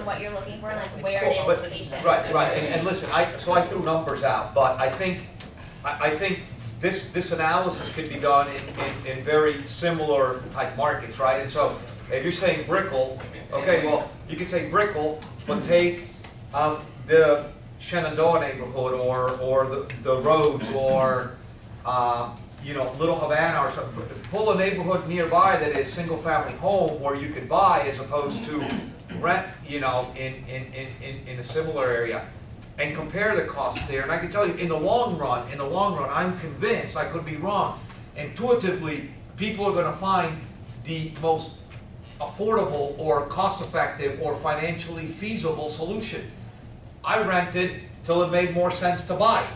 on what you're looking for and like where it is But- location. Right, and listen, so I threw numbers out, but I think this analysis could be done in very similar type markets, right? And so, if you're saying Brickell, okay, well, you could say Brickell, but take the Shenandoah neighborhood, or the roads, or you know, Little Havana or something. Pull a neighborhood nearby that is single-family home where you could buy as opposed to rent, you know, in a similar area, and compare the costs there. And I can tell you, in the long run, I'm convinced, I could be wrong, intuitively, people are going to find the most affordable or cost-effective or financially feasible solution. I rented till it made more sense to buy,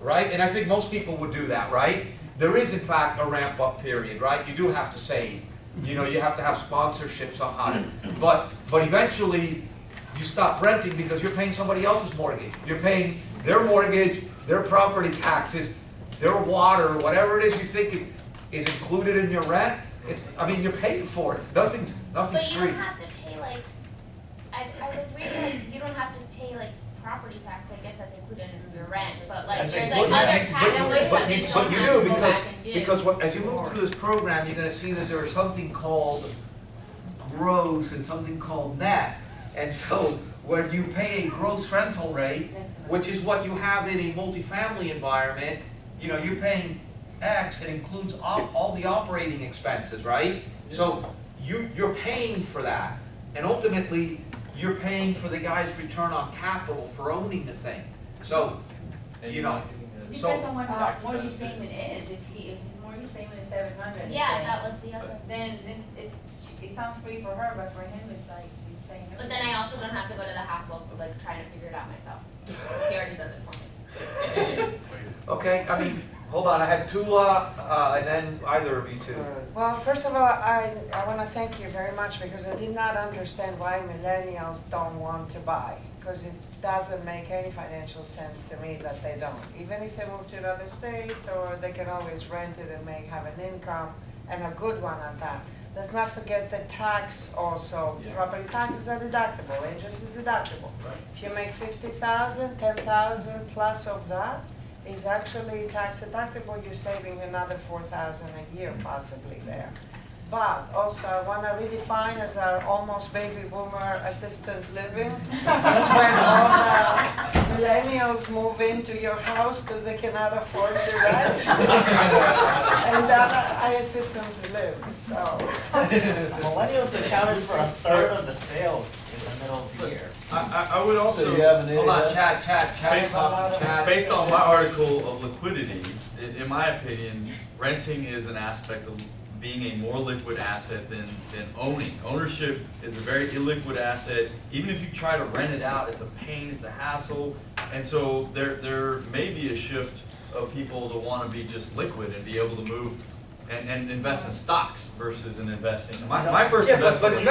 right? And I think most people would do that, right? There is, in fact, a ramp-up period, right? You do have to save. You know, you have to have sponsorship somehow. But eventually, you stop renting because you're paying somebody else's mortgage. You're paying their mortgage, their property taxes, their water, whatever it is you think is included in your rent. I mean, you're paying for it. Nothing's But you free. don't have to pay like, I was reading like, you don't have to pay like property tax, I guess that's included in your rent, but like That's there's like included. other But- taxes But that you, you but don't you have do to go because, back and do. because as you move through this program, you're going to see that there is something called gross and something called net. And so when you pay a gross rental rate, which is what you have in a multifamily environment, you know, you're paying X, it includes all the operating expenses, right? So you're paying for that. And ultimately, you're paying for the guy's return on capital for owning the thing. So, you know. So, Depends on what his mortgage payment is. If his mortgage payment is $700, Yeah, that was the other. then it sounds free for her, but for him it's like he's paying her. But then I also don't have to go to the hassle of like trying to figure it out myself. He already does it for me. okay, I mean, hold on, I had Tula, and then either of you two. Well, first of all, I want to thank you very much because I did not understand why millennials don't want to buy, because it doesn't make any financial sense to me that they don't. Even if they move to another state, or they can always rent it and have an income, and a good one at that. Let's not forget the tax also. Yeah. Property taxes are deductible, interest is deductible. Right. If you make 50,000, 10,000 plus of that is actually tax deductible, you're saving another 4,000 a year possibly there. But also I want to redefine as our almost baby boomer assisted living. That's when all the millennials move into your house because they cannot afford to rent. And I assist them to live, so. Millennials accounted for a third of the sales in the middle of the year. I would also, So you have an Hold on, idea? Chad. based on my article of liquidity, in my opinion, renting is an aspect of being a more liquid asset than owning. Ownership is a very illiquid asset. Even if you try to rent it out, it's a pain, it's a hassle. And so there may be a shift of people to want to be just liquid and be able to move and invest in stocks versus in investing. My first Yeah, investment but was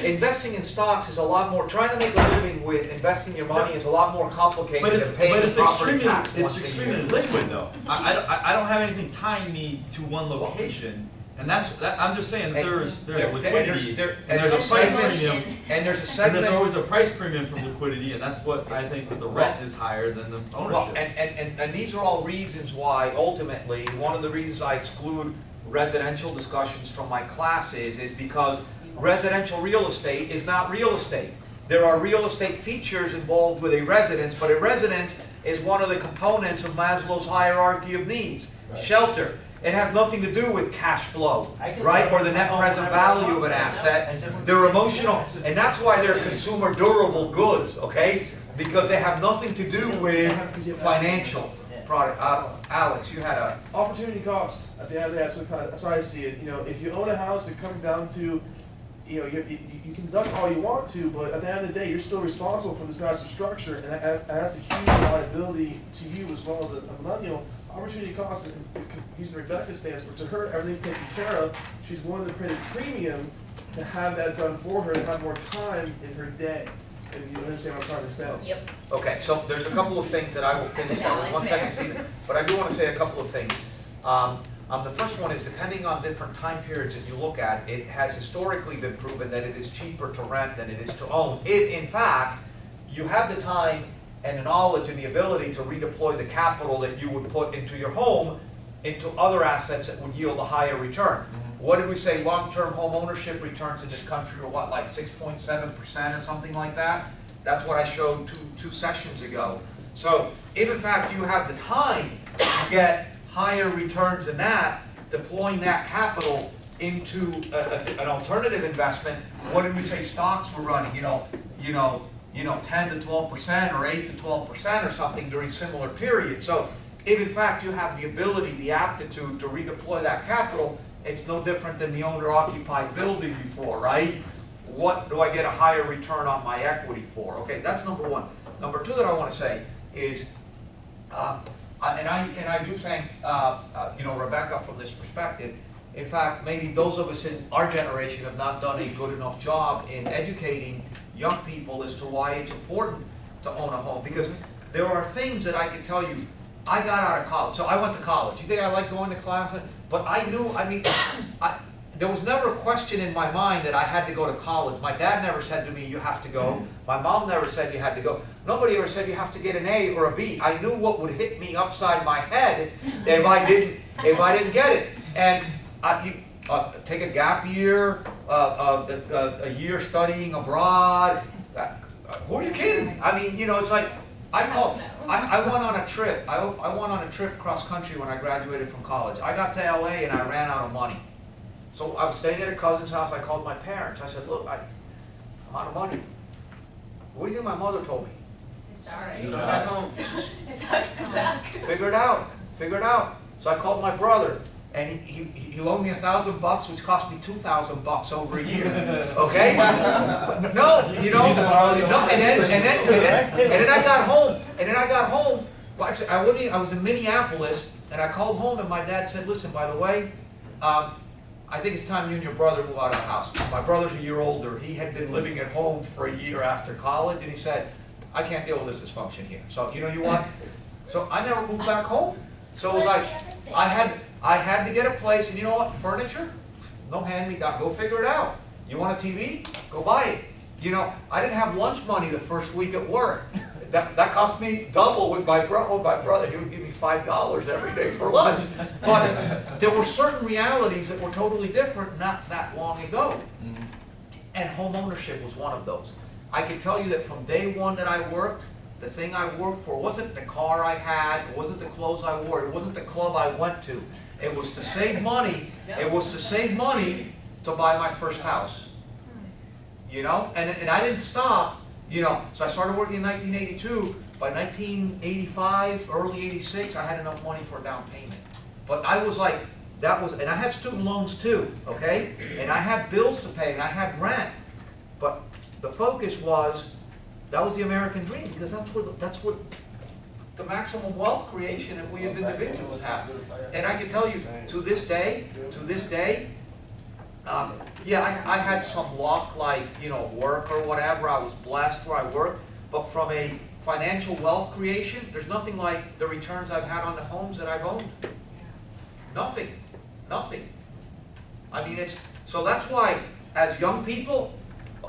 investing in stocks is a lot more, trying to make a living with investing your money is a lot more complicated But it's, than paying but the it's property extremely, tax it's once a extremely year. liquid though. I don't have anything tying me to one location, and I'm just saying that there's liquidity, and there's a price premium, And there's a and segment. there's always a price premium for liquidity, and that's what I think that the rent is higher than the Well, ownership. and these are all reasons why, ultimately, one of the reasons I exclude residential discussions from my classes is because residential real estate is not real estate. There are real estate features involved with a residence, but a residence is one of the components of Maslow's hierarchy of needs. Shelter. It has nothing to do with cash flow, right? Or the net present value of an asset. They're emotional, and that's why they're consumer durable goods, okay? Because they have nothing to do with financial product. Alex, you had a... Opportunity cost. At the end of the day, that's why I see it. You know, if you own a house, it comes down to, you know, you can duck all you want to, but at the end of the day, you're still responsible for this massive structure, and that's a huge liability to you as well as a millennial. Opportunity cost, and using Rebecca's stance, but to her, everything's taken care of. She's willing to pay the premium to have that done for her, to have more time in her day. If you understand what I'm trying to say. Yep. Okay, so there's a couple of things that I will finish on. One second, Stephen. But I do want to say a couple of things. The first one is depending on different time periods that you look at, it has historically been proven that it is cheaper to rent than it is to own. If in fact, you have the time and the knowledge and the ability to redeploy the capital that you would put into your home into other assets that would yield a higher return. What did we say long-term home ownership returns in this country are what, like 6.7% or something like that? That's what I showed two sessions ago. So if in fact you have the time to get higher returns than that, deploying that capital into an alternative investment, what did we say stocks were running? 10 to 12% or 8 to 12% or something during similar periods. So if in fact you have the ability, the aptitude to redeploy that capital, it's no different than the owner-occupied building before, right? What do I get a higher return on my equity for? Okay, that's number one. Number two that I want to say is, and I do thank Rebecca from this perspective. In fact, maybe those of us in our generation have not done a good enough job in educating young people as to why it's important to own a home. Because there are things that I can tell you, I got out of college, so I went to college. You think I like going to class? But I knew, there was never a question in my mind that I had to go to college. My dad never said to me, you have to go. My mom never said you had to go. Nobody ever said you have to get an A or a B. I knew what would hit me upside my head if I didn't get it. And take a gap year, a year studying abroad. Who are you kidding? It's like, I went on a trip. I went on a trip cross country when I graduated from college. I got to LA and I ran out of money. So I was staying at a cousin's house. I called my parents. I said, look, I'm out of money. What do you think my mother told me? Sorry. Come back home. It sucks to suck. Figure it out. So I called my brother, and he loaned me $1,000, which cost me $2,000 over a year. Okay? No, and then I got home. Well, actually, I was in Minneapolis, and I called home, and my dad said, listen, by the way, I think it's time you and your brother move out of the house. My brother's a year older. He had been living at home for a year after college, and he said, I can't deal with this dysfunction here. So you what? So I never moved back home. So it was like, I had to get a place, and you know what? Furniture? No hand-me-down. Go figure it out. You want a TV? Go buy it. I didn't have lunch money the first week at work. That cost me double with my brother. He would give me $5 every day for lunch. But there were certain realities that were totally different not that long ago. And home ownership was one of those. I can tell you that from day one that I worked, the thing I worked for wasn't the car I had, it wasn't the clothes I wore, it wasn't the club I went to. It was to save money. It was to save money to buy my first house. And I didn't stop. So I started working in 1982. By 1985, early 86, I had enough money for a down payment. But I was like, and I had student loans too, okay? And I had bills to pay, and I had rent. But the focus was, that was the American dream, because that's what the maximum wealth creation that we as individuals have. And I can tell you, to this day, I had some luck, like, work or whatever. I was blessed where I worked. But from a financial wealth creation, there's nothing like the returns I've had on the homes that I've owned. Nothing. So that's why, as young people,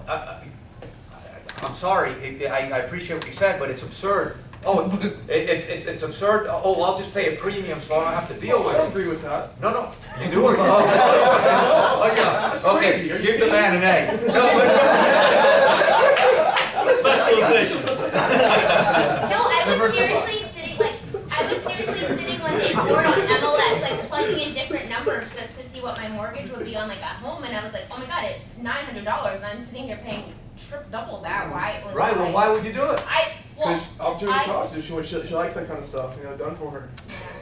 I'm sorry, I appreciate what you said, but it's absurd. Oh, it's absurd. Oh, I'll just pay a premium so I don't have to deal with it. I don't agree with that. No, you do it. Oh, yeah. Okay, give the man an A. Specialization. No, I was seriously sitting when they board on MLS, like plugging in different numbers just to see what my mortgage would be on like at home, and I was like, oh my god, it's $900, and I'm sitting here paying double that. Why? Right. Well, why would you do it? Because opportunity cost is she likes that kind of stuff, done for her.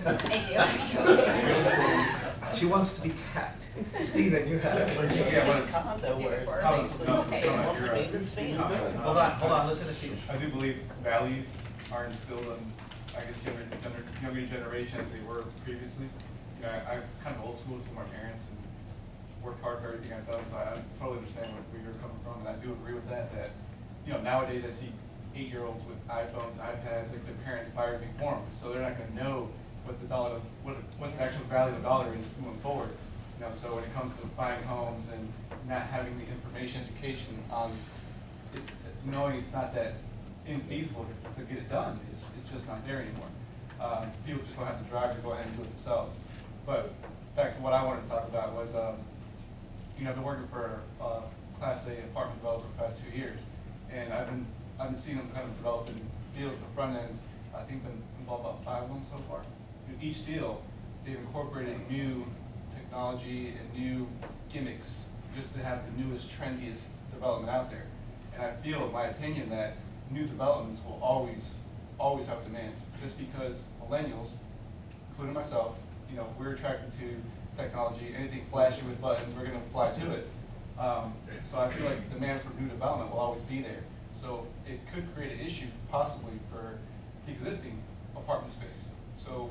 I do actually. She wants to be kept. Steven, you have it. Hold on, listen to Steven. I do believe values are instilled in, younger generation as they were previously. I'm kind of old school from my parents and worked hard for everything I've done, so I totally understand where you're coming from, and I do agree with that, nowadays I see 8-year-olds with iPhones and iPads, like their parents buy everything for them, so they're not going to know what the dollar, what the actual value of the dollar is moving forward. You know, so when it comes to buying homes and not having the information, education on, it's knowing it's not that infeasible to get it done. It's just not there anymore. People just don't have the drive to go ahead and do it themselves. But back to what I wanted to talk about was, you know, I've been working for Class A apartment developer for the past 2 years, and I've been seeing them kind of developing deals in the front end. I think been involved about 5 of them so far. In each deal, they've incorporated new technology and new gimmicks just to have the newest, trendiest development out there. And I feel, in my opinion, that new developments will always have demand, just because millennials, including myself, you know, we're attracted to technology. Anything flashy with buttons, we're going to apply to it. So I feel like the demand for new development will always be there. So it could create an issue possibly for existing apartment space. So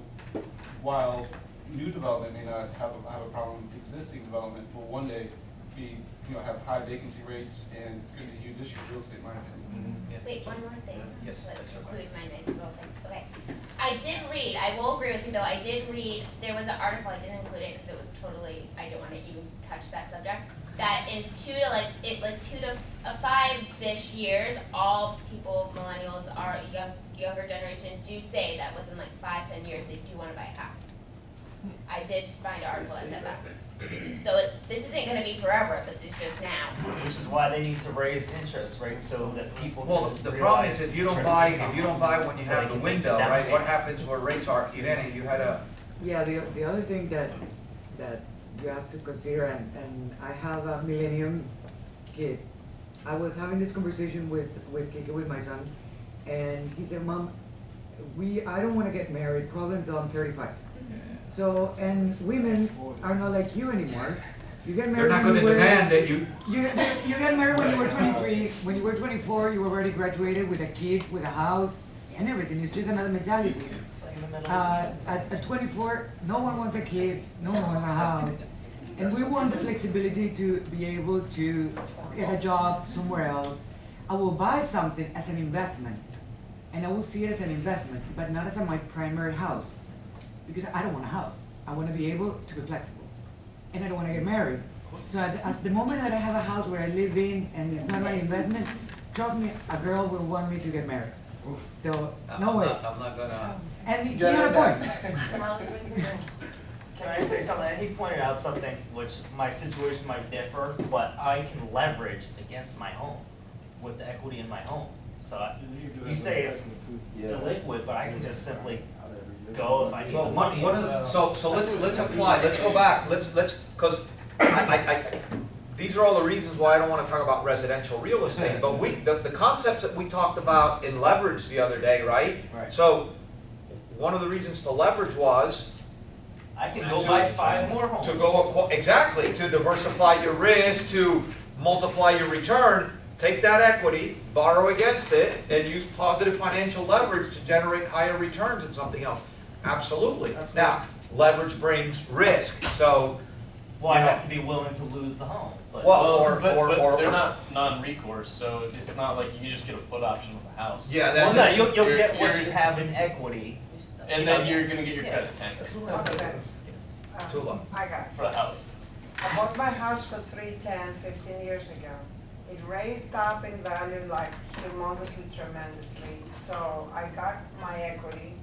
while new development may not have a problem, existing development will one day be, you know, have high vacancy rates, and it's going to be a huge issue for real estate, in my opinion. Wait, one more thing. Yes, Let's that's include my nice little thing. Okay. I did read, I will agree with you though, I did read, there was an article, I didn't include it because it was totally, I didn't want to even touch that subject, that in 2 to 5-ish years, all people, millennials, our younger generation, do say that within like 5-10 years, they do want to buy a house. I did find an article that said that. So this isn't going to be forever, this is just now. Which is why they need to raise interest, right, so that people Well, can the problem realize is if you don't interest buy, income. when you So have they the can window, make the right, down what payment. happens where rates are, Irene, you had a, Yeah, the other thing that you have to consider, and I have a millennium kid. I was having this conversation with my son, and he said, "Mom, I don't want to get married probably until I'm 35." So, and women are not like you anymore. You get they're married. not when going you to were- demand that you, You get married when you were 23. When you were 24, you already graduated with a kid, with a house, and everything. It's just another mentality. It's like in the middle of the At 24, no one wants a kid, no one wants a house. And we want the flexibility to be able to get a job somewhere else. I will buy something as an investment, and I will see it as an investment, but not as my primary house. Because I don't want a house. I want to be able to be flexible. And I don't want to get married. So as the moment that I have a house where I live in and it's not my investment, trust me, a girl will want me to get married. So, no way. I'm not gonna, And he had a point. Can I say something? And he pointed out something which my situation might differ, but I can leverage against my home with the equity in my home. So you say it's illiquid, but I can just simply go if I need the well, money. so let's apply, let's go back, because these are all the reasons why I don't want to talk about residential real estate, but the concepts that we talked about in leverage the other day, right? Right. So, one of the reasons to leverage was I can go buy 5 more homes. to go, exactly, to diversify your risk, to multiply your return, take that equity, borrow against it, and use positive financial leverage to generate higher returns in something else. Absolutely. Now, leverage brings risk, so, Well, I have to be willing to lose the home. But well, But they're not non-recourse, so it's not like you just get a put option of the house. yeah, well, no, that's, you'll get what you're- you have in equity And then you're gonna get your credit tank Okay. Too long. I got it. for the house. I bought my house for 310 15 years ago. It raised up in value like humongously, tremendously. So I got my equity,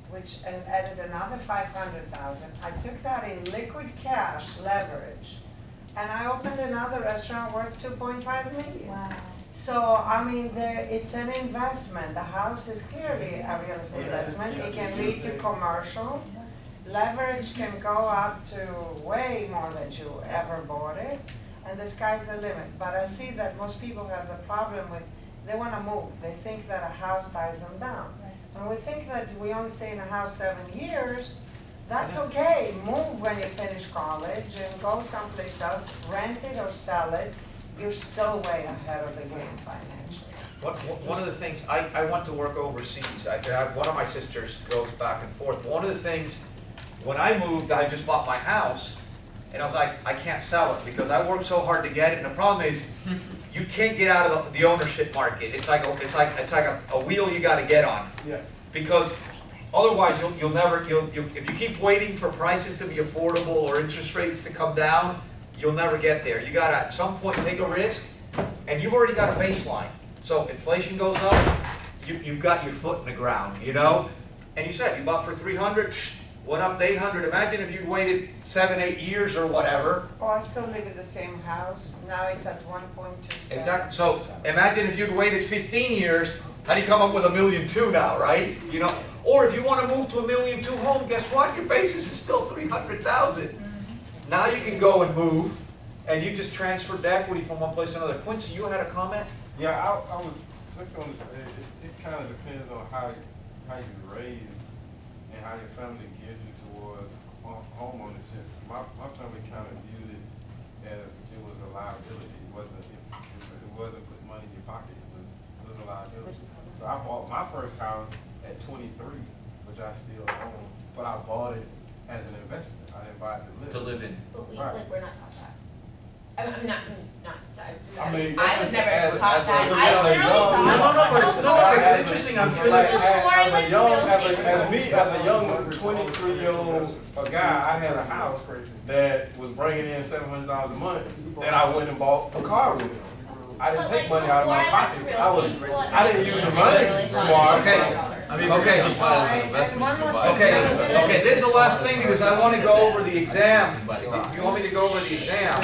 which and added another 500,000. I took that in liquid cash leverage, and I opened another restaurant worth 2.5 million. Wow. So, I mean, it's an investment. The house is clearly a real estate investment. It can lead to commercial. Leverage can go up to way more than you ever bought it, and the sky's the limit. But I see that most people have the problem with, they want to move. They think that a house ties them down. When we think that we only stay in a house 7 years, that's okay. Move when you finish college and go someplace else, rent it or sell it. You're still way ahead of the game financially. one of the things, I went to work overseas. One of my sisters goes back and forth. One of the things, when I moved, I just bought my house, and I was like, I can't sell it because I worked so hard to get it. And the problem is, you can't get out of the ownership market. It's like a wheel you got to get on. Yeah. Because Otherwise, if you keep waiting for prices to be affordable or interest rates to come down, you'll never get there. You gotta, at some point, take a risk, and you've already got a baseline. So inflation goes up, you've got your foot in the ground, you know? And you said, you bought for 300, went up to 800. Imagine if you'd waited 7, 8 years or whatever. Oh, I still live in the same house, now it's at 1.27. Exactly, so imagine if you'd waited 15 years, how do you come up with $1.2 million now, right? You know, or if you want to move to $1.2 million home, guess what? Your basis is still 300,000. Now you can go and move, and you just transferred the equity from one place to another. Quincy, you had a comment? Yeah, I was just going to say, it kind of depends on how you raise and how your family geared you towards home ownership. My family kind of viewed it as it was a liability. It wasn't putting money in your pocket. It was a liability. So I bought my first house at 23, which I still own, but I bought it as an investment. I didn't buy it To live in. But we, Right. like, we're not taught that. I'm not, sorry. I mean, I was never taught as that. a I young- literally No, thought. but it's interesting. I'm sure Like, that Before I went to real estate as a young 23-year-old guy, I had a house that was bringing in $700 a month that I went and bought a car with. I didn't But, take like, money out of my before I went to pocket. real estate school, I didn't use the money really thought smart. Okay. I mean, Okay. just buy it as an investment, you can buy it. Okay, this is the last thing because I want to go over the exam. If you want me to go over the exam,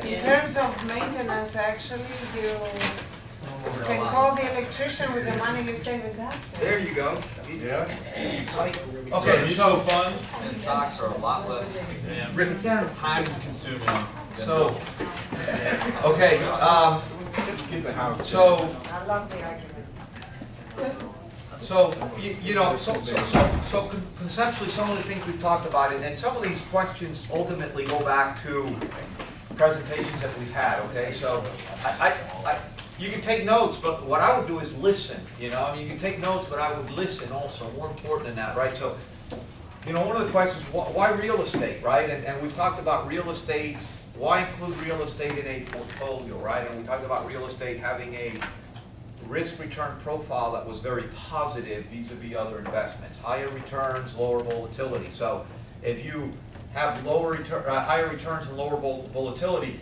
In terms of maintenance, actually, you can call the electrician with the money you save in taxes. there you go. Yeah. Okay, Mutual so, funds and stocks are a lot less time consuming than So- those. okay, Get the house. so, I love the argument. so, you know, so conceptually, some of the things we've talked about, and some of these questions ultimately go back to presentations that we've had, okay? So, you can take notes, but what I would do is listen, you know? I mean, you can take notes, but I would listen also, more important than that, right? So, you know, one of the questions, why real estate, right? And we've talked about real estate, why include real estate in a portfolio, right? And we talked about real estate having a risk-return profile that was very positive vis-a-vis other investments. Higher returns, lower volatility. So if you have higher returns and lower volatility,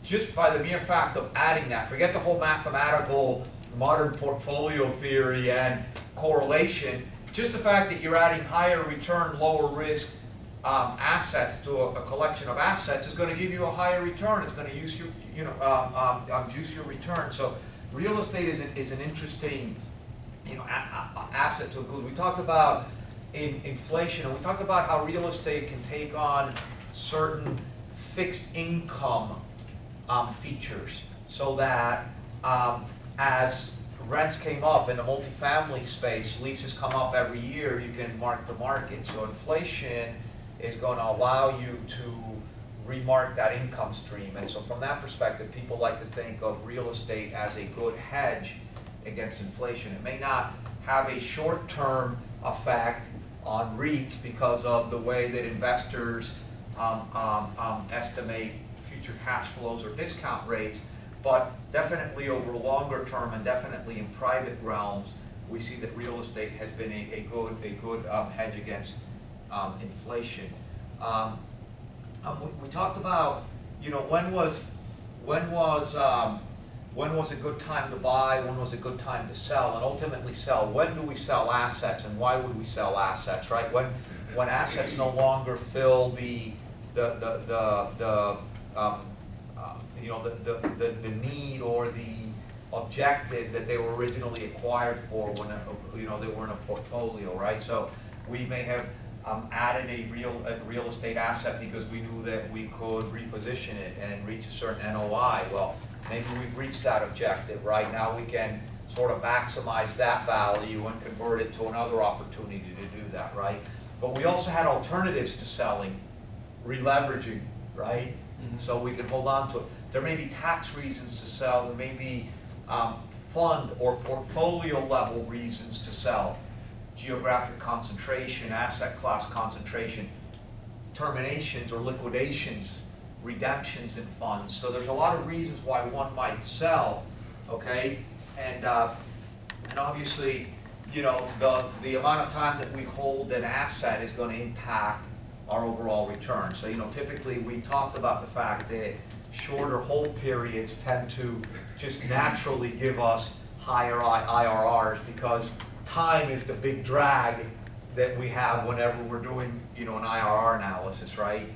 just by the mere fact of adding that, forget the whole mathematical modern portfolio theory and correlation, just the fact that you're adding higher return, lower risk assets to a collection of assets is going to give you a higher return. It's going to use juice your return. So real estate is an interesting, you know, asset to include. We talked about inflation, and we talked about how real estate can take on certain fixed income features, so that as rents came up in the multifamily space, leases come up every year, you can mark to market. So inflation is going to allow you to remark that income stream. And so from that perspective, people like to think of real estate as a good hedge against inflation. It may not have a short-term effect on REITs because of the way that investors estimate future cash flows or discount rates, but definitely over longer term and definitely in private realms, we see that real estate has been a good hedge against inflation. We talked about, you know, when was a good time to buy, when was a good time to sell, and ultimately sell. When do we sell assets, and why would we sell assets, right? When assets no longer fill the need or the objective that they were originally acquired for when they were in a portfolio, right? So we may have added a real estate asset because we knew that we could reposition it and reach a certain NOI. Well, maybe we've reached that objective, right? Now we can sort of maximize that value and convert it to another opportunity to do that, right? But we also had alternatives to selling, releveraging, right? Mm-hmm. So we can hold on to it. There may be tax reasons to sell. There may be fund or portfolio level reasons to sell. Geographic concentration, asset class concentration, terminations or liquidations, redemptions in funds. So there's a lot of reasons why one might sell, okay? And obviously you know, the amount of time that we hold an asset is gonna impact our overall return. So, you know, typically we talked about the fact that shorter hold periods tend to just naturally give us higher IRRs because time is the big drag that we have whenever we're doing, you know, an IRR analysis, right?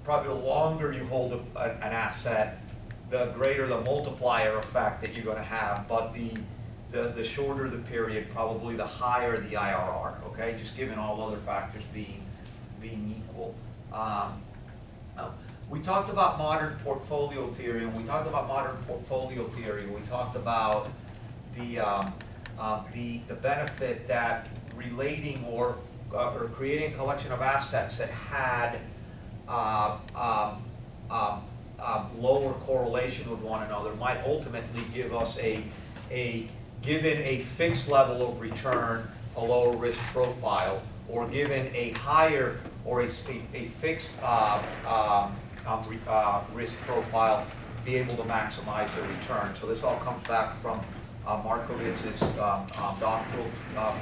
Probably the longer you hold an asset, the greater the multiplier effect that you're going to have, but the shorter the period, probably the higher the IRR, okay? Just given all other factors being equal. We talked about modern portfolio theory, and we talked about modern portfolio theory. We talked about the benefit that relating or creating a collection of assets that had lower correlation with one another might ultimately give us given a fixed level of return, a lower risk profile, or given a higher or a fixed risk profile, be able to maximize the return. So this all comes back from Markowitz's doctoral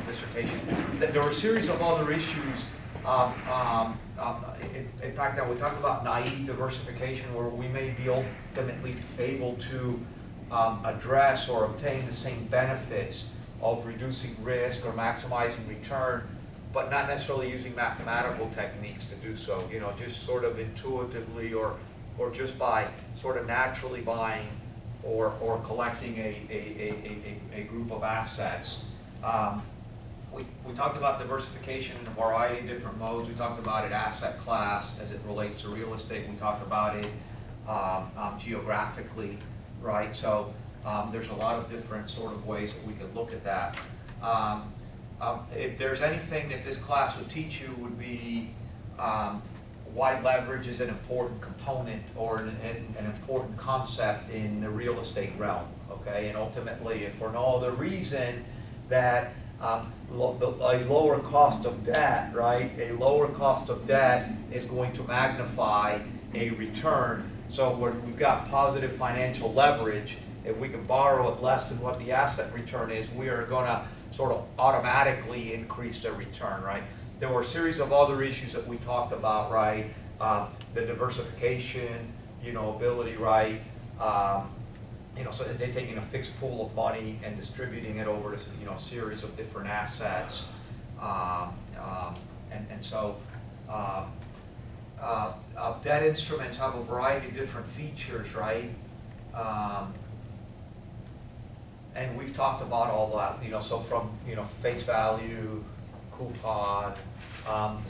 dissertation. There were a series of other issues. In fact, now we talked about naive diversification, where we may be ultimately able to address or obtain the same benefits of reducing risk or maximizing return, but not necessarily using mathematical techniques to do so. You know, just sort of intuitively or just by sort of naturally buying or collecting a group of assets. We talked about diversification in a variety of different modes. We talked about it asset class as it relates to real estate. We talked about it geographically, right? So there's a lot of different sort of ways that we could look at that. If there's anything that this class would teach you, would be why leverage is an important component or an important concept in the real estate realm, okay? And ultimately, if for no other reason that a lower cost of debt, right? A lower cost of debt is going to magnify a return. So we've got positive financial leverage. If we can borrow at less than what the asset return is, we are going to sort of automatically increase the return, right? There were a series of other issues that we talked about, right? The diversification, you know, ability, right? You know, so they're taking a fixed pool of money and distributing it over to, you know, a series of different assets. So debt instruments have a variety of different features, right? And we've talked about all that, you know, so from, you know, face value, coupon,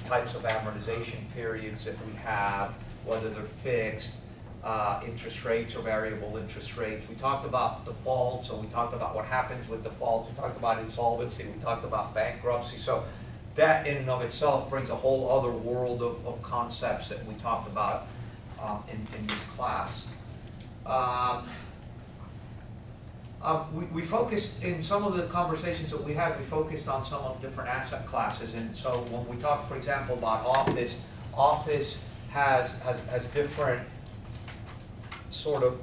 types of amortization periods that we have, whether they're fixed, interest rates or variable interest rates. We talked about default, so we talked about what happens with defaults. We talked about insolvency. We talked about bankruptcy. So that in and of itself brings a whole other world of concepts that we talked about in this class. We focused, in some of the conversations that we had, we focused on some of different asset classes. And so when we talk, for example, about office has different sort of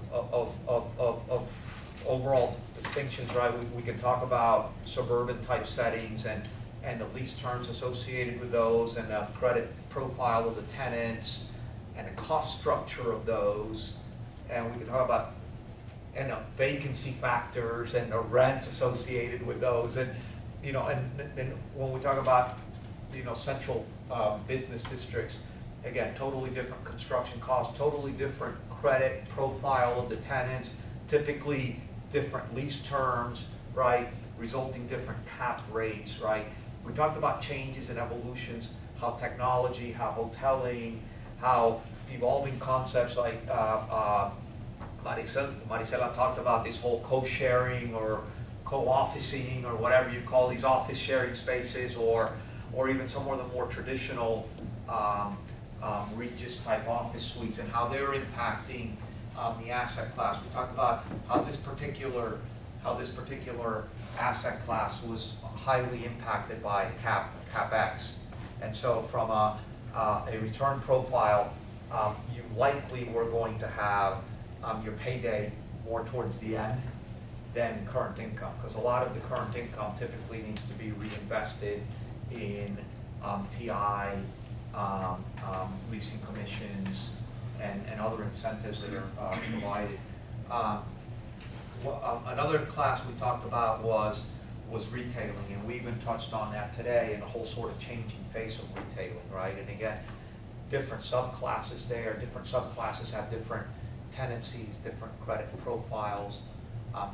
overall distinctions, right? We can talk about suburban type settings and the lease terms associated with those, and the credit profile of the tenants, and the cost structure of those. And we can talk about and the vacancy factors and the rents associated with those. And you know, and when we talk about, you know, central business districts, again, totally different construction costs, totally different credit profile of the tenants, typically different lease terms, right, resulting different cap rates, right? We talked about changes and evolutions, how technology, how hoteling, how evolving concepts like Maricela talked about this whole co-sharing or co-officing or whatever you call these office sharing spaces, or even some of the more traditional Regis type office suites and how they're impacting the asset class. We talked about how this particular asset class was highly impacted by Cap Mkts. And so from a return profile, you likely were going to have your payday more towards the end, than current income, because a lot of the current income typically needs to be reinvested in TI, leasing commissions, and other incentives that are provided. Another class we talked about was retailing, and we even touched on that today, and the whole sort of changing face of retailing, right? And again, different subclasses there. Different subclasses have different tenancies, different credit profiles,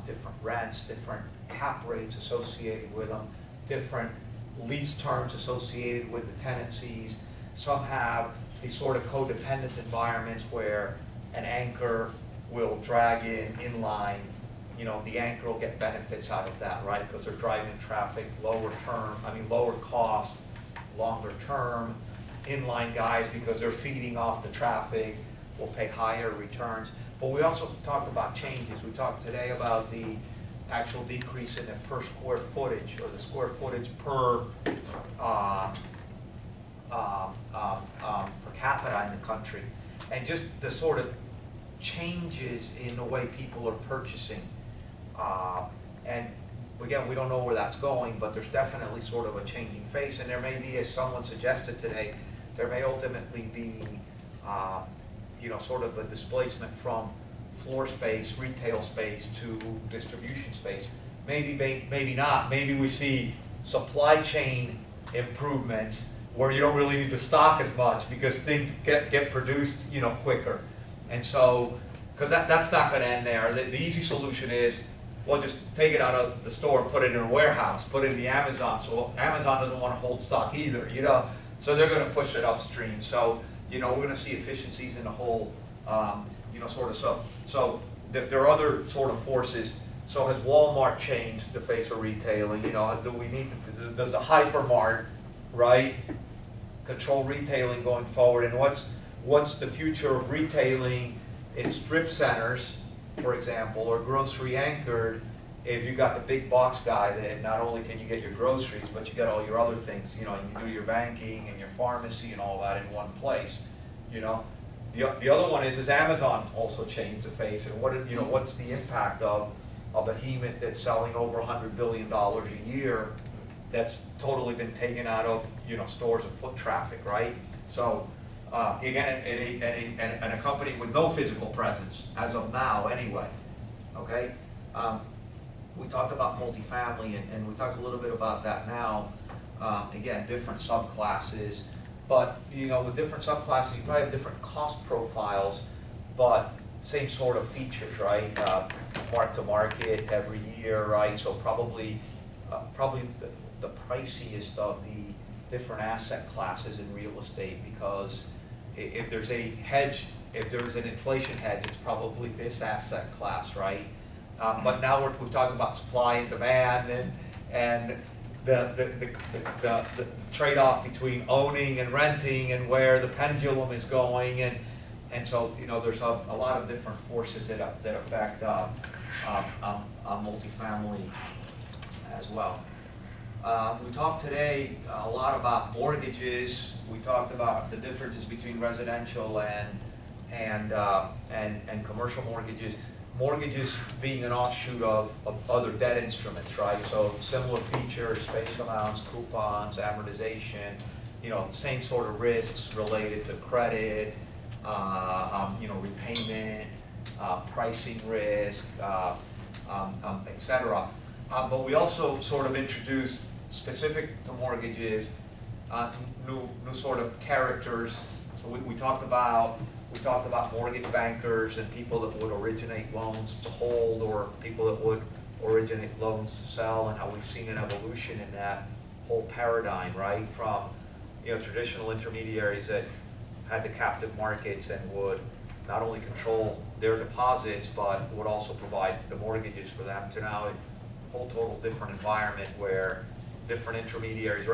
different rents, different cap rates associated with them, different lease terms associated with the tenancies. Some have these sort of codependent environments where an anchor will drag inline. You know, the anchor will get benefits out of that, right? Because they're driving traffic, lower cost, longer term. Inline guys, because they're feeding off the traffic, will pay higher returns. But we also talked about changes. We talked today about the actual decrease in the per square footage, or the square footage per capita in the country, and just the sort of changes in the way people are purchasing. And again, we don't know where that's going, but there's definitely sort of a changing face, and there may be, as someone suggested today, there may ultimately be, you know, sort of a displacement from floor space, retail space, to distribution space. Maybe not. Maybe we see supply chain improvements where you don't really need to stock as much because things get produced, you know, quicker. And so, because that's not going to end there. The easy solution is, well, just take it out of the store and put it in a warehouse, put it in the Amazon. So Amazon doesn't want to hold stock either, you know. So they're going to push it upstream. So, you know, we're going to see efficiencies in the whole, you know, sort of so there are other sort of forces. So has Walmart changed the face of retailing? You know, does the hypermart, right, control retailing going forward? And what's the future of retailing in strip centers, for example, or grocery anchored, if you got the big box guy that not only can you get your groceries, but you get all your other things, you know, you do your banking and your pharmacy and all that in one place, you know. The other one is Amazon also changed the face, and what's the impact of a behemoth that's selling over $100 billion a year, that's totally been taken out of, you know, stores of foot traffic, right? So again, and a company with no physical presence as of now, anyway. Okay. We talked about multifamily, and we talked a little bit about that now. Again, different subclasses, but you know, with different subclasses, you probably have different cost profiles, but same sort of features, right? Mark to market every year, right? So probably the priciest of the different asset classes in real estate, because if there's a hedge, if there's an inflation hedge, it's probably this asset class, right? But now we've talked about supply and demand, and the trade-off between owning and renting, and where the pendulum is going, and so, you know, there's a lot of different forces that affect multifamily as well. We talked today a lot about mortgages. We talked about the differences between residential and commercial mortgages. Mortgages being an offshoot of other debt instruments, right? So similar features, face amounts, coupons, amortization, you know, same sort of risks related to credit, you know, repayment, pricing risk, etc. But we also sort of introduced, specific to mortgages, new sort of characters. So we talked about mortgage bankers and people that would originate loans to hold, or people that would originate loans to sell, and how we've seen an evolution in that whole paradigm, right? From, you know, traditional intermediaries that had the captive markets and would not only control their deposits, but would also provide the mortgages for them, to now a whole total different environment where different intermediaries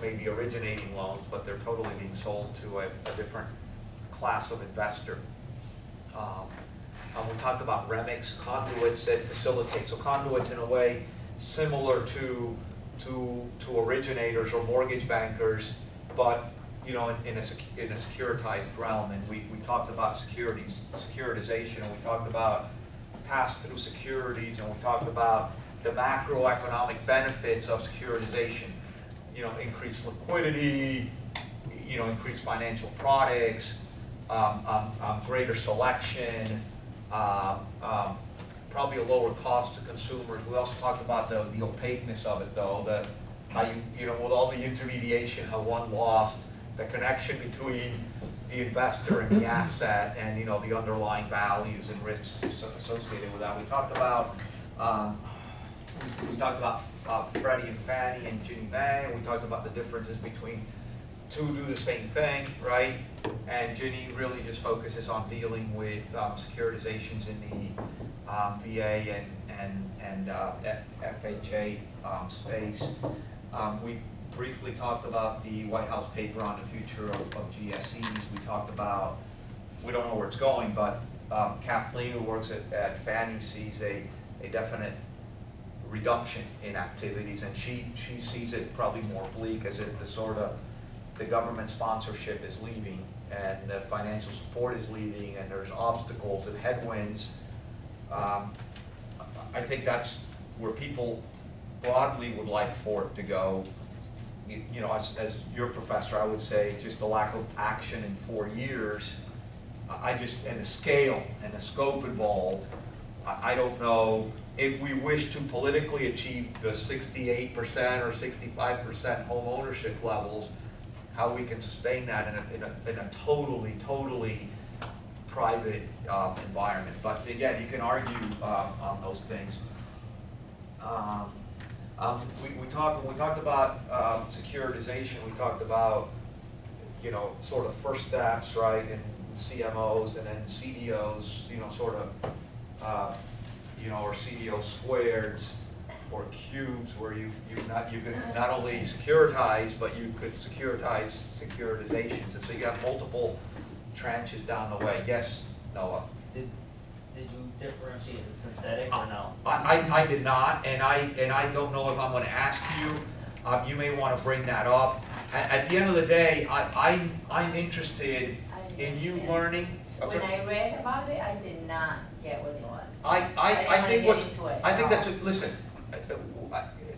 may be originating loans, but they're totally being sold to a different class of investor. We talked about REMICs, conduits that facilitate. So conduits, in a way, similar to originators or mortgage bankers, but, you know, in a securitized realm. And we talked about securitization, and we talked about pass-through securities, and we talked about the macroeconomic benefits of securitization. You know, increased liquidity, you know, increased financial products, greater selection, probably a lower cost to consumers. We also talked about the opaqueness of it, though, that how you know, with all the intermediation, how one lost the connection between the investor and the asset, and you know, the underlying values and risks associated with that. We talked about Freddie and Fannie and Ginnie Mae. We talked about the differences between two do the same thing, right? And Ginnie really just focuses on dealing with securitizations in the VA and FHA space. We briefly talked about the White House paper on the future of GSEs. We talked about, we don't know where it's going, but Kathleen, who works at Fannie, sees a definite reduction in activities, and she sees it probably more bleak as if the government sponsorship is leaving, and the financial support is leaving, and there's obstacles and headwinds. I think that's where people broadly would like for it to go. You know, as your professor, I would say just the lack of action in 4 years. And the scale and the scope involved, I don't know if we wish to politically achieve the 68% or 65% home ownership levels, how we can sustain that in a totally private environment. But again, you can argue on those things. We talked about securitization. We talked about, you know, sort of first steps, right, and CMOs, and then CDOs, you know, sort of, you know, or CDO squareds or cubes, where you could not only securitize, but you could securitize securitizations, and so you got multiple tranches down the way. Yes, Noah. Did you differentiate the synthetic or no? I did not, and I don't know if I'm going to ask you. You may want to bring that up. At the end of the day, I'm interested in you learning. When I read about it, I did not get what it was. I think that's listen.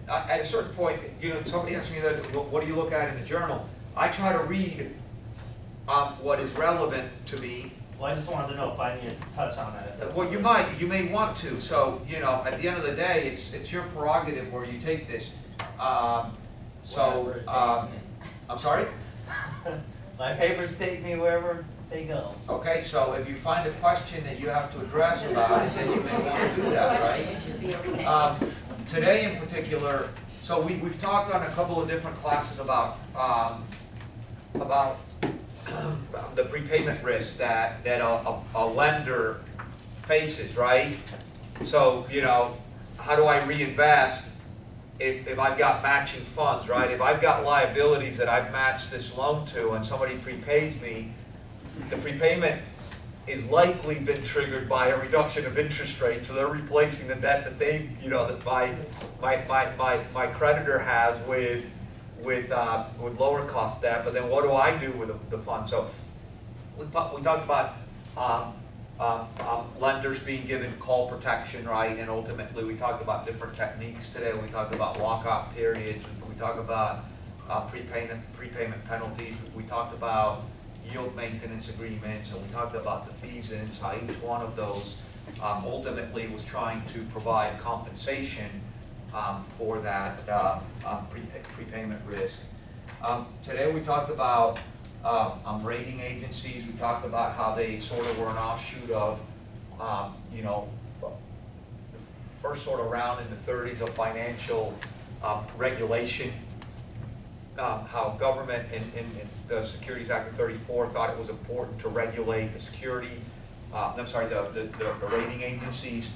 At a certain point, you know, somebody asked me that. What do you look at in the journal? I try to read what is relevant to me. Well, I just wanted to know if I need to touch on that. Well, you may want to. So, you know, at the end of the day, it's your prerogative where you take this. I'm sorry? My papers take me wherever they go. Okay, so if you find a question that you have to address about it, then you may want to do that, right? Today in particular, so we've talked on a couple of different classes about the prepayment risk that a lender faces, right? So, you know, how do I reinvest if I've got matching funds, right? If I've got liabilities that I've matched this loan to and somebody prepays me, the prepayment is likely been triggered by a reduction of interest rates, so they're replacing the debt that they, you know, that my creditor has with lower cost debt. But then what do I do with the fund? So we talked about lenders being given call protection, right? And ultimately we talked about different techniques today. We talked about lockout periods. We talked about prepayment penalties. We talked about yield maintenance agreements, and we talked about the fees and how each one of those ultimately was trying to provide compensation for that prepayment risk. Today we talked about rating agencies. We talked about how they sort of were an offshoot of, you know, the first sort of round in the 30s of financial regulation. How government in the Securities Act of '34 thought it was important to regulate the security, the rating agencies.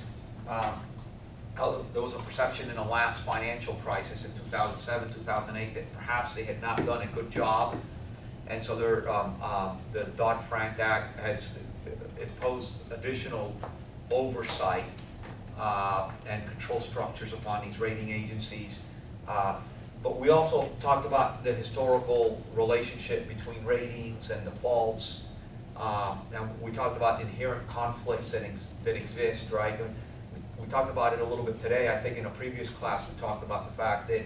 How there was a perception in the last financial crisis in 2007, 2008 that perhaps they had not done a good job, and so the Dodd-Frank Act has imposed additional oversight and control structures upon these rating agencies. But we also talked about the historical relationship between ratings and defaults, And we talked about inherent conflicts that exist, right? And we talked about it a little bit today. I think in a previous class we talked about the fact that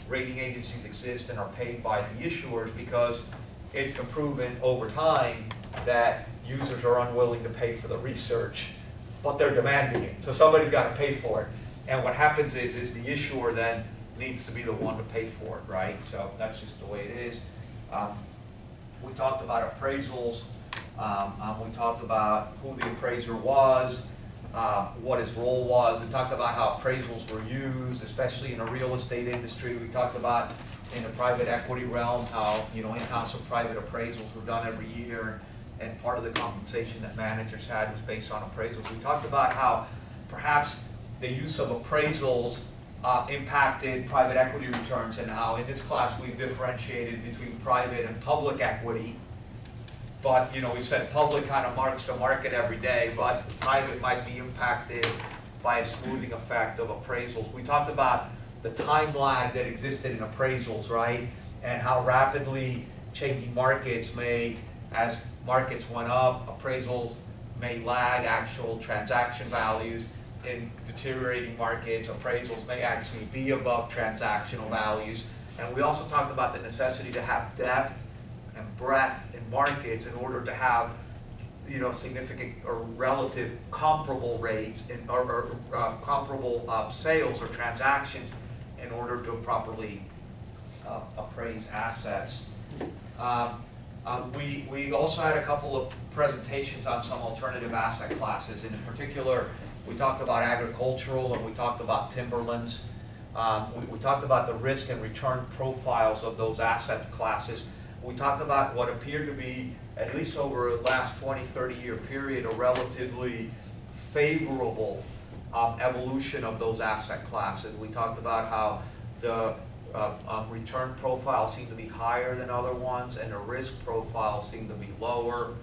rating agencies exist and are paid by the issuers because it's been proven over time that users are unwilling to pay for the research, but they're demanding it. So somebody's got to pay for it. And what happens is the issuer then needs to be the one to pay for it, right? So that's just the way it is. We talked about appraisals. We talked about who the appraiser was, what his role was. We talked about how appraisals were used, especially in the real estate industry. We talked about in the private equity realm how, you know, in-house or private appraisals were done every year, and part of the compensation that managers had was based on appraisals. We talked about how perhaps the use of appraisals impacted private equity returns, and how in this class we've differentiated between private and public equity. But, you know, we said public kind of marks the market every day, but private might be impacted by a smoothing effect of appraisals. We talked about the time lag that existed in appraisals, right? And how rapidly changing markets may, as markets went up, appraisals may lag actual transaction values. In deteriorating markets, appraisals may actually be above transactional values. And we also talked about the necessity to have depth and breadth in markets in order to have, you know, significant or relative comparable rates in, or comparable sales or transactions in order to properly appraise assets. We also had a couple of presentations on some alternative asset classes, and in particular we talked about agricultural and we talked about timberlands. We talked about the risk and return profiles of those asset classes. We talked about what appeared to be, at least over the last 20, 30-year period, a relatively favorable evolution of those asset classes. We talked about how the return profiles seem to be higher than other ones and the risk profiles seem to be lower.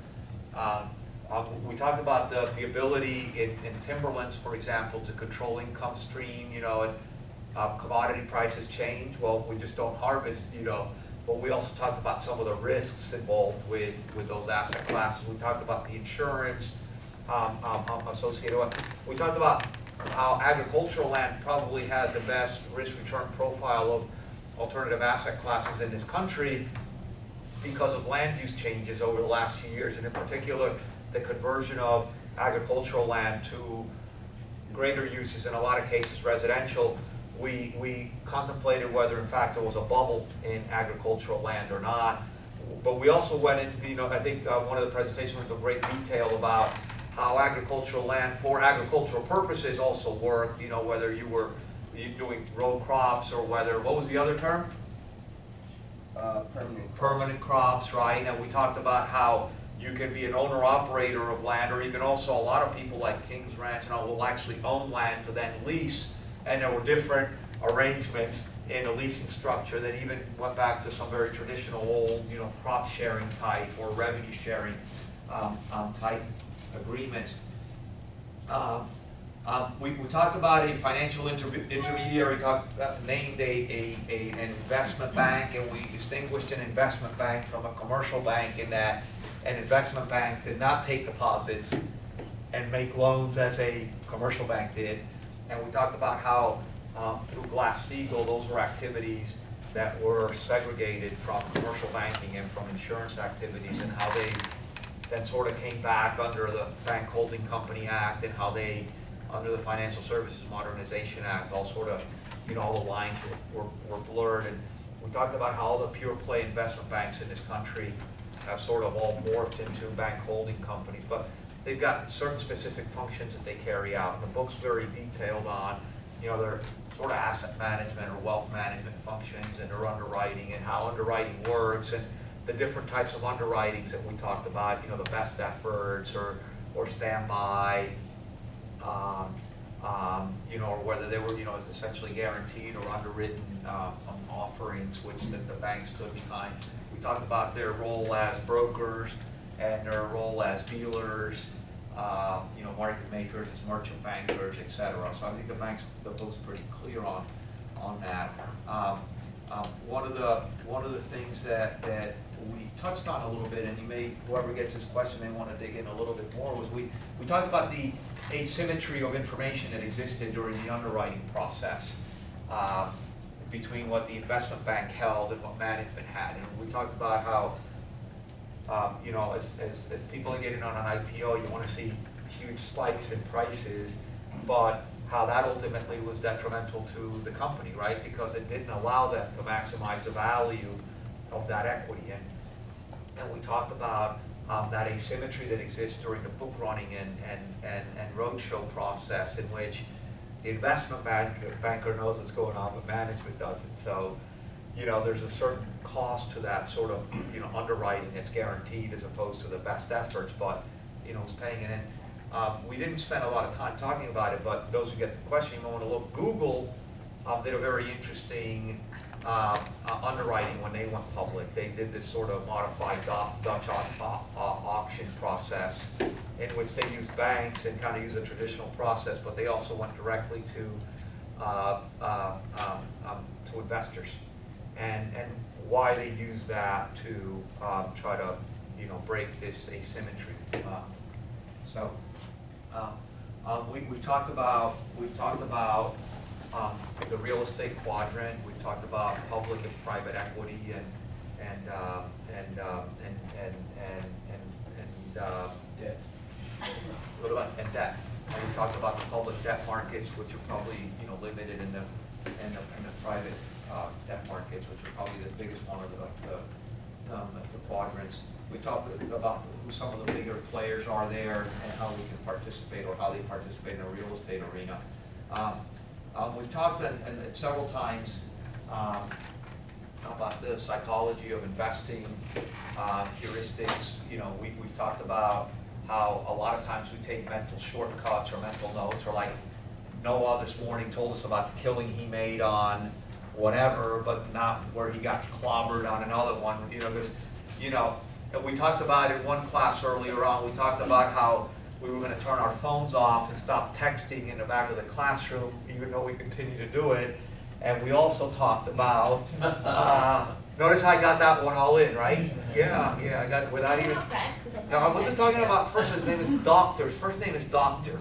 We talked about the ability in timberlands, for example, to control income stream, you know, and commodity prices change. Well, we just don't harvest, you know. But we also talked about some of the risks involved with those asset classes. We talked about the insurance associated with it. We talked about how agricultural land probably had the best risk-return profile of alternative asset classes in this country because of land use changes over the last few years, and in particular, the conversion of agricultural land to greater uses, in a lot of cases residential. We contemplated whether in fact there was a bubble in agricultural land or not. But we also went into, you know, I think one of the presentations went into great detail about how agricultural land for agricultural purposes also worked, you know, whether you were doing row crops or whether, what was the other term? Permanent crops, right? And we talked about how you can be an owner-operator of land, or you can also, a lot of people like King's Ranch and all will actually own land to then lease, and there were different arrangements in the leasing structure that even went back to some very traditional old, you know, crop sharing type or revenue sharing type agreements. We talked about a financial intermediary, named an investment bank, and we distinguished an investment bank from a commercial bank in that an investment bank did not take deposits and make loans as a commercial bank did. And we talked about how through Glass-Steagall, those were activities that were segregated from commercial banking and from insurance activities, and how they then sort of came back under the Bank Holding Company Act, and how they, under the Financial Services Modernization Act, all sort of, you know, all the lines were blurred. And we talked about how all the pure play investment banks in this country have sort of all morphed into bank holding companies, but they've got certain specific functions that they carry out. And the book's very detailed on, you know, their sort of asset management or wealth management functions and their underwriting and how underwriting works and the different types of underwritings that we talked about, you know, the best efforts or standby, you know, or whether they were, you know, essentially guaranteed or underwritten offerings which the banks stood behind. We talked about their role as brokers and their role as dealers, you know, market makers, as merchant bankers, etc. So I think the book's pretty clear on that. One of the things that we touched on a little bit, and whoever gets this question, they want to dig in a little bit more, was we talked about the asymmetry of information that existed during the underwriting process between what the investment bank held and what management had. And we talked about how, you know, as people are getting on an IPO, you want to see huge spikes in prices, but how that ultimately was detrimental to the company, right? Because it didn't allow them to maximize the value of that equity. And we talked about that asymmetry that exists during the book running and roadshow process, in which the investment banker knows what's going on, but management doesn't. So, you know, there's a certain cost to that sort of, you know, underwriting that's guaranteed as opposed to the best efforts, but, you know, who's paying it in. We didn't spend a lot of time talking about it, but those who get the question, you want to look. Google did a very interesting underwriting when they went public. They did this sort of modified Dutch auction process in which they used banks and kind of used a traditional process, but they also went directly to investors, and why they use that to try to, you know, break this asymmetry. We've talked about the real estate quadrant. We've talked about public and private equity and debt. What about and debt? And we talked about the public debt markets, which are probably, you know, limited in the private debt markets, which are probably the biggest one of the quadrants. We talked about who some of the bigger players are there and how we can participate, or how they participate in the real estate arena. We've talked and several times about the psychology of investing, heuristics. You know, we've talked about how a lot of times we take mental shortcuts or mental notes, or like Noah this morning told us about the killing he made on whatever, but not where he got clobbered on another one. You know, because, you know, and we talked about in one class earlier on, we talked about how we were going to turn our phones off and stop texting in the back of the classroom, even though we continue to do it. And we also talked about, notice how I got that one all in, right? Yeah, I got it without even, no, I wasn't talking about, first his name is Doctor, his first name is Doctor,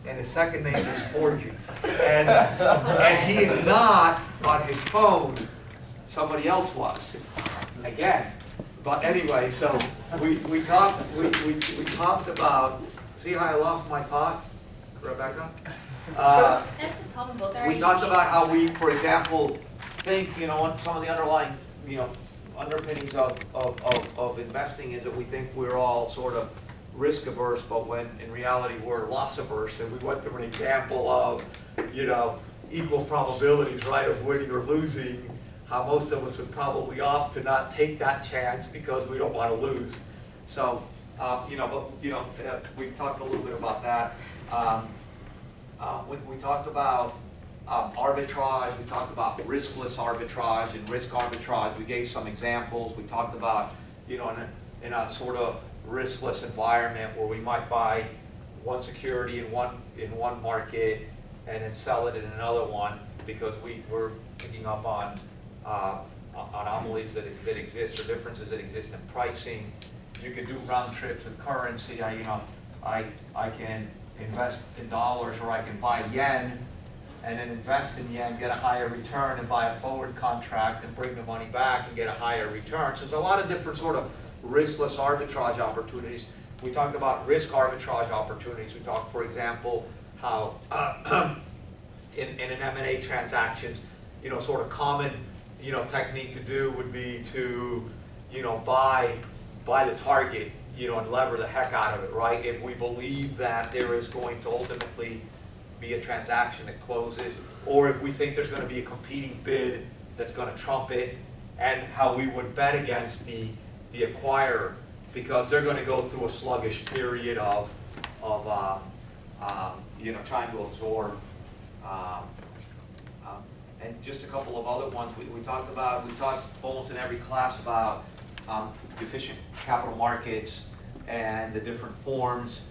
and his second name is Forgy. And he is not on his phone, somebody else was, again. But anyway, so we talked about, see how I lost my thought, Rebecca? That's the problem, both are We talked about how we, for example, think, you know, some of the underlying, you know, underpinnings of investing is that we think we're all sort of risk averse, but when in reality we're loss averse. And we went through an example of, you know, equal probabilities, right, of winning or losing, how most of us would probably opt to not take that chance because we don't want to lose. So, you know, but, you know, we talked a little bit about that. We talked about arbitrage, we talked about riskless arbitrage and risk arbitrage. We gave some examples. We talked about, you know, in a sort of riskless environment where we might buy one security in one market and then sell it in another one because we're picking up on anomalies that exist, or differences that exist in pricing. You can do round trips with currency. I can invest in dollars, or I can buy yen and then invest in yen, get a higher return, and buy a forward contract and bring the money back and get a higher return. So there's a lot of different sort of riskless arbitrage opportunities. We talked about risk arbitrage opportunities. We talked, for example, how in an M&A transactions, you know, sort of common, you know, technique to do would be to, you know, buy the target, you know, and lever the heck out of it, right? If we believe that there is going to ultimately be a transaction that closes, or if we think there's going to be a competing bid that's going to trump it, and how we would bet against the acquirer, because they're going to go through a sluggish period of you know, trying to absorb. And just a couple of other ones we talked almost in every class about efficient capital markets and the different forms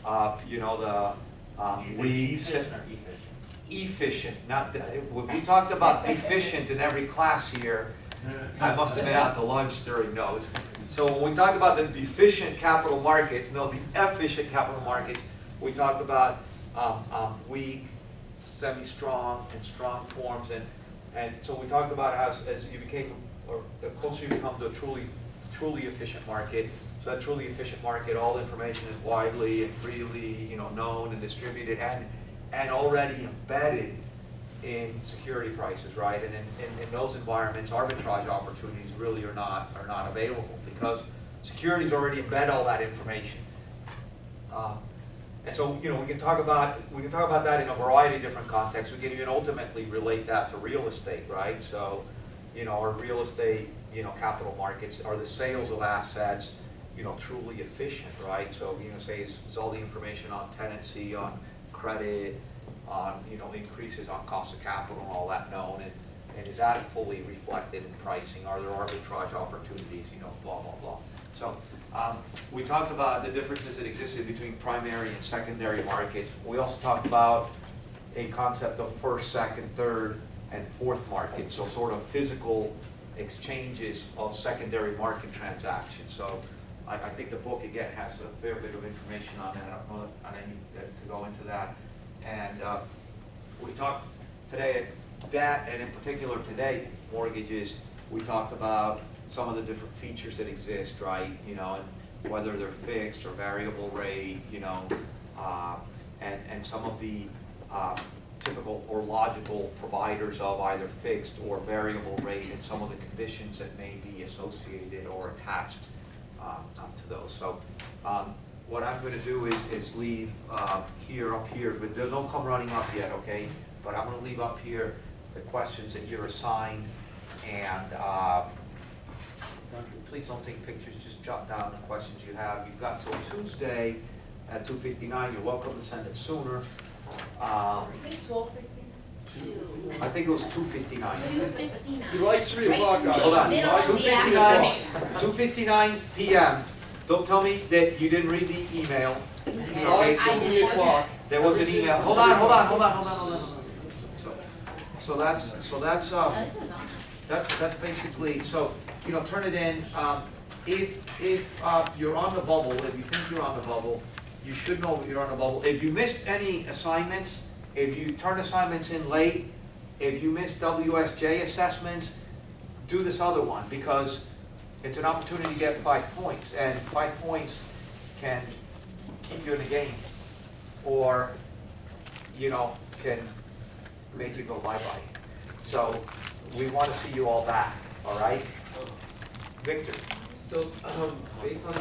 of, you know, the REEs. Efficient, not we talked about deficient in every class here, I must have been out to lunch during those. So when we talked about the efficient capital markets, no, the efficient capital markets, we talked about weak, semi-strong, and strong forms, and so we talked about how as you became, or the closer you become to a truly efficient market, so that truly efficient market, all information is widely and freely, known and distributed and already embedded in security prices, right? And in those environments, arbitrage opportunities really are not available because securities already embed all that information. And so, we can talk about that in a variety of different contexts. We can even ultimately relate that to real estate, right? So, our real estate, capital markets are the sales of assets, truly efficient, right? So, say is all the information on tenancy, on credit, on, increases on cost of capital and all that known, and is that fully reflected in pricing? Are there arbitrage opportunities, blah, blah, blah. So we talked about the differences that existed between primary and secondary markets. We also talked about a concept of first, second, third, and fourth market, so sort of physical exchanges of secondary market transactions. So I think the book, again, has a fair bit of information on that. I don't know that I need to go into that. And we talked today that, and in particular today, mortgages, we talked about some of the different features that exist, right? And whether they're fixed or variable rate, and some of the typical or logical providers of either fixed or variable rate and some of the conditions that may be associated or attached to those. So what I'm going to do is leave up here, but don't come running up yet, okay? But I'm going to leave up here the questions that you're assigned, and please don't take pictures, just jot down the questions you have. You've got till Tuesday at 2:59. You're welcome to send it sooner. I think 12:59. I think it was 2:59. 2:59. He likes 3 o'clock, guys. Hold on. Middle of the 2:59 p.m. Don't tell me that you didn't read the email. Okay, I did. 3 o'clock. there was an email. Hold on. So that's basically, so, turn it in. If you're on the bubble, if you think you're on the bubble, you should know that you're on the bubble. If you missed any assignments, if you turn assignments in late, if you missed WSJ assessments, do this other one, because it's an opportunity to get 5 points, and 5 points can keep you in the game, or, can make you go bye-bye. So we want to see you all back, all right? Victor. So, based on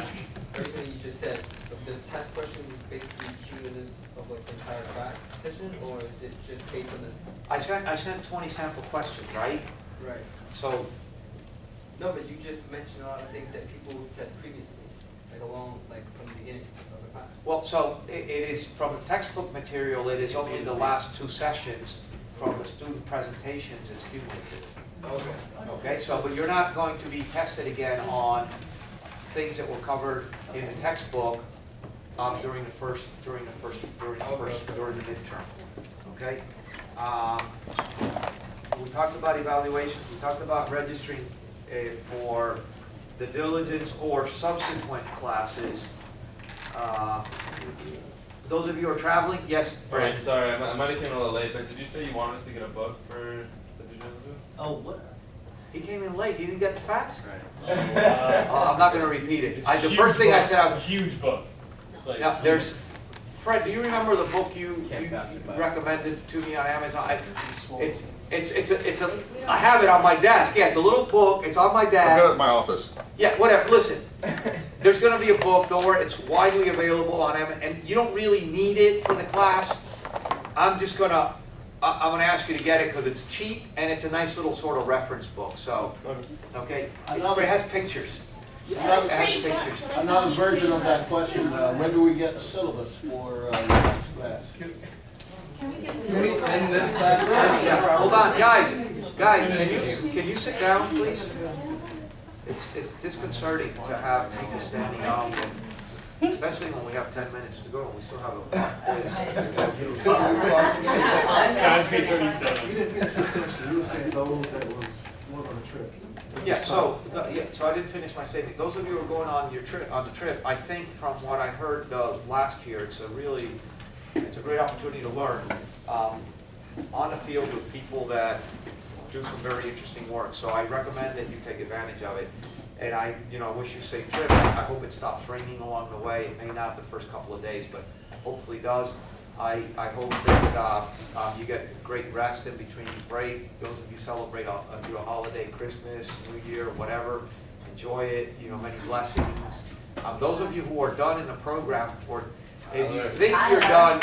everything you just said, the test questions is basically cumulative of like the entire class session, or is it just based on this? I sent 20 sample questions, right? Right. So. No, but you just mentioned a lot of things that people said previously, like from the beginning of the class. Well, so it is from the textbook material. It is only the last 2 sessions from the student presentations. It's cumulative. Okay. Okay. So, but you're not going to be tested again on things that were covered in the textbook during the midterm. Okay. We talked about evaluations. We talked about registering for the diligence or subsequent classes. Those of you who are traveling, yes. Right. Sorry, I might have came a little late, but did you say you wanted us to get a book for the due diligence? Oh, what? He came in late. He didn't get the facts. Right. I'm not going to repeat it. It's The first thing I said, I was a huge book. It's like now, there's, Fred, do you remember the book you pass it by. recommended to me on Amazon? I have it on my desk. Yeah, it's a little book. It's on my desk. I've got it in my office. Yeah, whatever. Listen, there's going to be a book. Don't worry. It's widely available on Amazon, and you don't really need it for the class. I'm gonna ask you to get it because it's cheap and it's a nice little sort of reference book. So, okay, but it has pictures. Another version of that question, when do we get the syllabus for next class? In this class? Yeah. Hold on, guys, can you sit down, please? It's disconcerting to have people standing up, especially when we have 10 minutes to go and we still have a quiz. FASB 37. You didn't finish the question. You were saying those that was going on a trip. Yeah, so I didn't finish my statement. Those of you who are going on your trip, on the trip, I think from what I heard last year, it's a great opportunity to learn on the field with people that do some very interesting work. So I recommend that you take advantage of it. And I wish you a safe trip. I hope it stops raining along the way. It may not the first couple of days, but hopefully does. I hope that you get great rest in between break. Those of you celebrate do a holiday, Christmas, New Year, whatever, enjoy it. Many blessings. Those of you who are done in the program, or if you think you're done,